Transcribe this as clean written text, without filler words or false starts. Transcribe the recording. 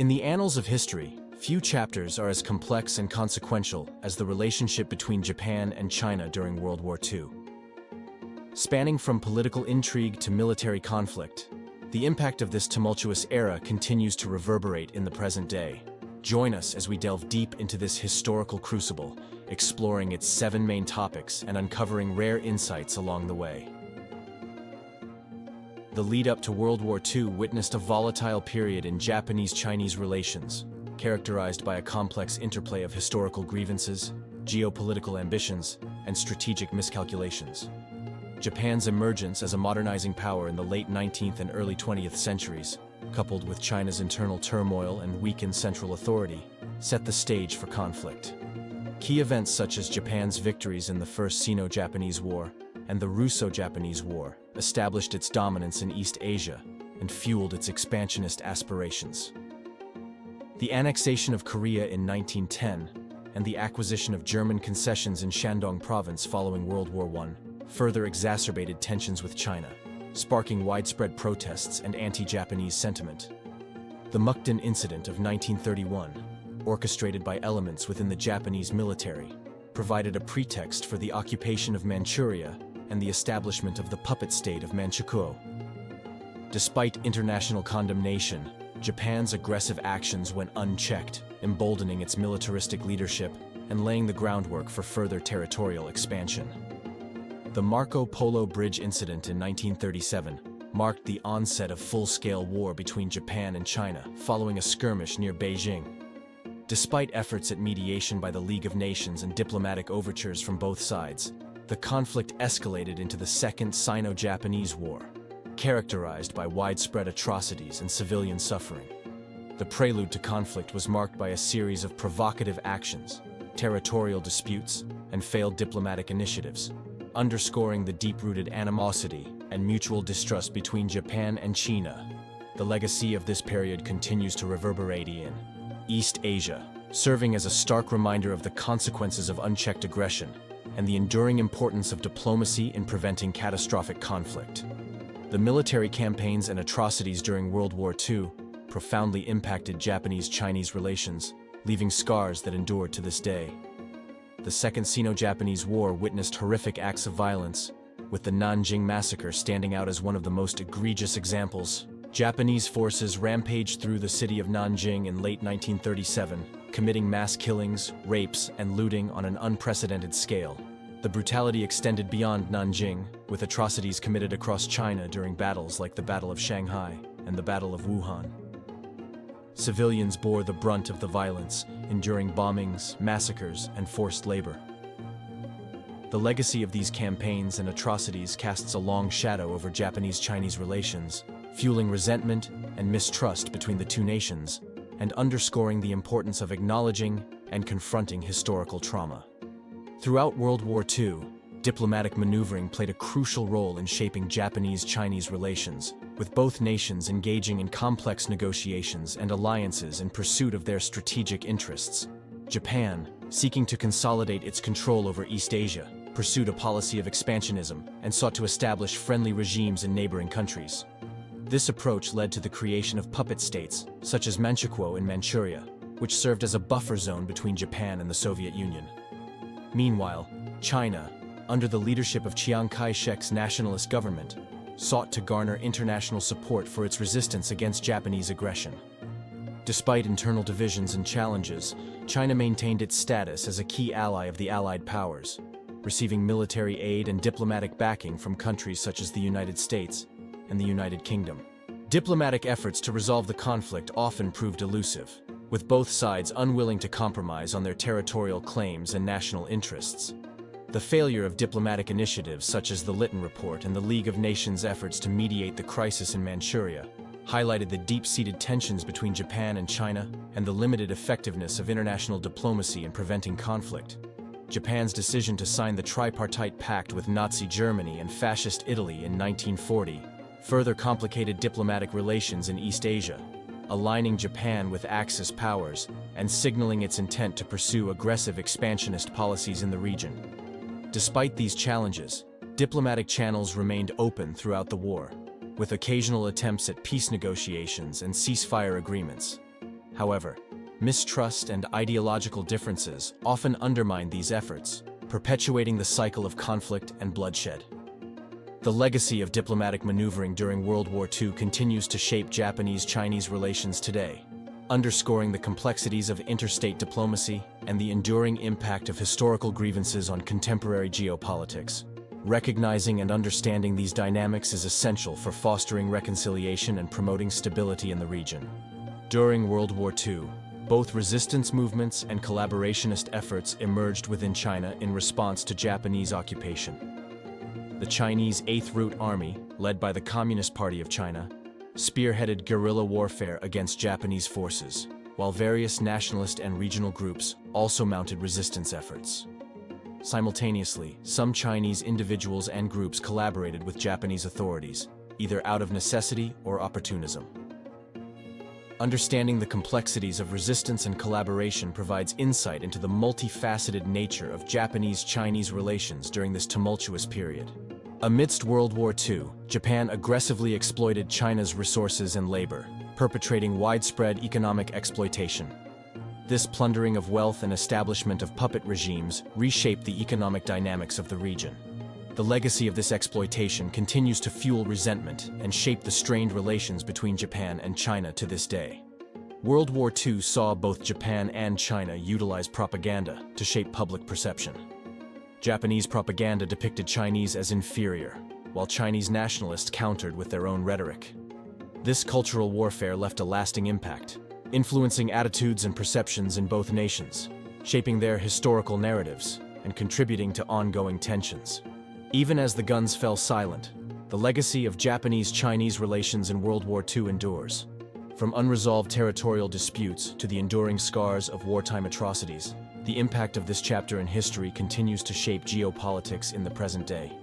In the annals of history, few chapters are as complex and consequential as the relationship between Japan and China during World War II. Spanning from political intrigue to military conflict, the impact of this tumultuous era continues to reverberate in the present day. Join us as we delve deep into this historical crucible, exploring its 7 main topics and uncovering rare insights along the way. The lead-up to World War II witnessed a volatile period in Japanese-Chinese relations, characterized by a complex interplay of historical grievances, geopolitical ambitions, and strategic miscalculations. Japan's emergence as a modernizing power in the late 19th and early 20th centuries, coupled with China's internal turmoil and weakened central authority, set the stage for conflict. Key events such as Japan's victories in the First Sino-Japanese War and the Russo-Japanese War established its dominance in East Asia and fueled its expansionist aspirations. The annexation of Korea in 1910 and the acquisition of German concessions in Shandong province following World War I further exacerbated tensions with China, sparking widespread protests and anti-Japanese sentiment. The Mukden Incident of 1931, orchestrated by elements within the Japanese military, provided a pretext for the occupation of Manchuria and the establishment of the puppet state of Manchukuo. Despite international condemnation, Japan's aggressive actions went unchecked, emboldening its militaristic leadership and laying the groundwork for further territorial expansion. The Marco Polo Bridge incident in 1937 marked the onset of full-scale war between Japan and China following a skirmish near Beijing. Despite efforts at mediation by the League of Nations and diplomatic overtures from both sides, the conflict escalated into the Second Sino-Japanese War, characterized by widespread atrocities and civilian suffering. The prelude to conflict was marked by a series of provocative actions, territorial disputes, and failed diplomatic initiatives, underscoring the deep-rooted animosity and mutual distrust between Japan and China. The legacy of this period continues to reverberate in East Asia, serving as a stark reminder of the consequences of unchecked aggression and the enduring importance of diplomacy in preventing catastrophic conflict. The military campaigns and atrocities during World War II profoundly impacted Japanese-Chinese relations, leaving scars that endured to this day. The Second Sino-Japanese War witnessed horrific acts of violence, with the Nanjing Massacre standing out as one of the most egregious examples. Japanese forces rampaged through the city of Nanjing in late 1937, committing mass killings, rapes, and looting on an unprecedented scale. The brutality extended beyond Nanjing, with atrocities committed across China during battles like the Battle of Shanghai and the Battle of Wuhan. Civilians bore the brunt of the violence, enduring bombings, massacres, and forced labor. The legacy of these campaigns and atrocities casts a long shadow over Japanese-Chinese relations, fueling resentment and mistrust between the two nations, and underscoring the importance of acknowledging and confronting historical trauma. Throughout World War II, diplomatic maneuvering played a crucial role in shaping Japanese-Chinese relations, with both nations engaging in complex negotiations and alliances in pursuit of their strategic interests. Japan, seeking to consolidate its control over East Asia, pursued a policy of expansionism and sought to establish friendly regimes in neighboring countries. This approach led to the creation of puppet states, such as Manchukuo in Manchuria, which served as a buffer zone between Japan and the Soviet Union. Meanwhile, China, under the leadership of Chiang Kai-shek's nationalist government, sought to garner international support for its resistance against Japanese aggression. Despite internal divisions and challenges, China maintained its status as a key ally of the Allied powers, receiving military aid and diplomatic backing from countries such as the United States and the United Kingdom. Diplomatic efforts to resolve the conflict often proved elusive, with both sides unwilling to compromise on their territorial claims and national interests. The failure of diplomatic initiatives such as the Lytton Report and the League of Nations' efforts to mediate the crisis in Manchuria highlighted the deep-seated tensions between Japan and China and the limited effectiveness of international diplomacy in preventing conflict. Japan's decision to sign the tripartite pact with Nazi Germany and Fascist Italy in 1940 further complicated diplomatic relations in East Asia, aligning Japan with Axis powers and signaling its intent to pursue aggressive expansionist policies in the region. Despite these challenges, diplomatic channels remained open throughout the war, with occasional attempts at peace negotiations and ceasefire agreements. However, mistrust and ideological differences often undermine these efforts, perpetuating the cycle of conflict and bloodshed. The legacy of diplomatic maneuvering during World War II continues to shape Japanese-Chinese relations today, underscoring the complexities of interstate diplomacy and the enduring impact of historical grievances on contemporary geopolitics. Recognizing and understanding these dynamics is essential for fostering reconciliation and promoting stability in the region. During World War II, both resistance movements and collaborationist efforts emerged within China in response to Japanese occupation. The Chinese Eighth Route Army, led by the Communist Party of China, spearheaded guerrilla warfare against Japanese forces, while various nationalist and regional groups also mounted resistance efforts. Simultaneously, some Chinese individuals and groups collaborated with Japanese authorities, either out of necessity or opportunism. Understanding the complexities of resistance and collaboration provides insight into the multifaceted nature of Japanese-Chinese relations during this tumultuous period. Amidst World War II, Japan aggressively exploited China's resources and labor, perpetrating widespread economic exploitation. This plundering of wealth and establishment of puppet regimes reshaped the economic dynamics of the region. The legacy of this exploitation continues to fuel resentment and shape the strained relations between Japan and China to this day. World War II saw both Japan and China utilize propaganda to shape public perception. Japanese propaganda depicted Chinese as inferior, while Chinese nationalists countered with their own rhetoric. This cultural warfare left a lasting impact, influencing attitudes and perceptions in both nations, shaping their historical narratives and contributing to ongoing tensions. Even as the guns fell silent, the legacy of Japanese-Chinese relations in World War II endures. From unresolved territorial disputes to the enduring scars of wartime atrocities, the impact of this chapter in history continues to shape geopolitics in the present day.